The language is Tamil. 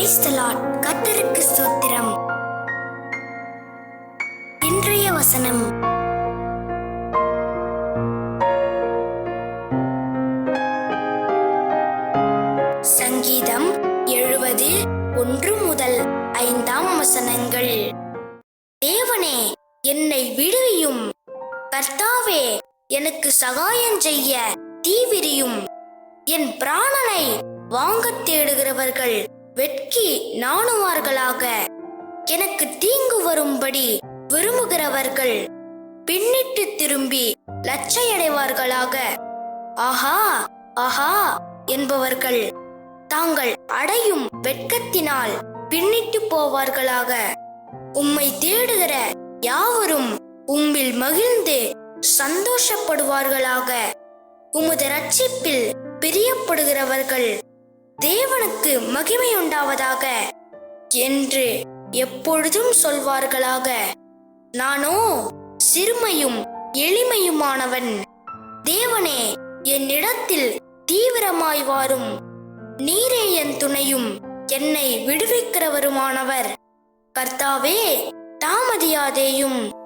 Praise the Lord. கர்த்தருக்கு ஸ்தோத்திரம். இன்றைய வசனம். சங்கீதம் 70:1-5 தேவனே, என்னை விடுவியும். கர்த்தாவே, எனக்கு சகாயம் செய்ய தீவிரியும். என் பிராணனை வாங்கத் தேடுகிறவர்கள் வெட்கி நாணுவார்களாக. எனக்கு தீங்கு வரும்படி விரும்புகிறவர்கள் பின்னிட்டு திரும்பி லட்சையடைவார்களாக. ஆஹா ஆஹா என்பவர்கள் தாங்கள் அடையும் வெட்கத்தினால் பின்னிட்டு போவார்களாக. உம்மை தேடுகிற யாவரும் உம்மில் மகிழ்ந்து சந்தோஷப்படுவார்களாக. உமது இரட்சிப்பில் பிரியப்படுகிறவர்கள் தேவனுக்கு மகிமையுண்டாவதாக என்று எப்பொழுதும் சொல்வார்களாக. நானோ சிறுமையும் எளிமையுமானவன். தேவனே, என்னிடத்தில் தீவிரமாய் வாரும். நீரே என் துணையும் என்னை விடுவிக்கிறவருமானவர். கர்த்தாவே, தாமதியாதேயும்.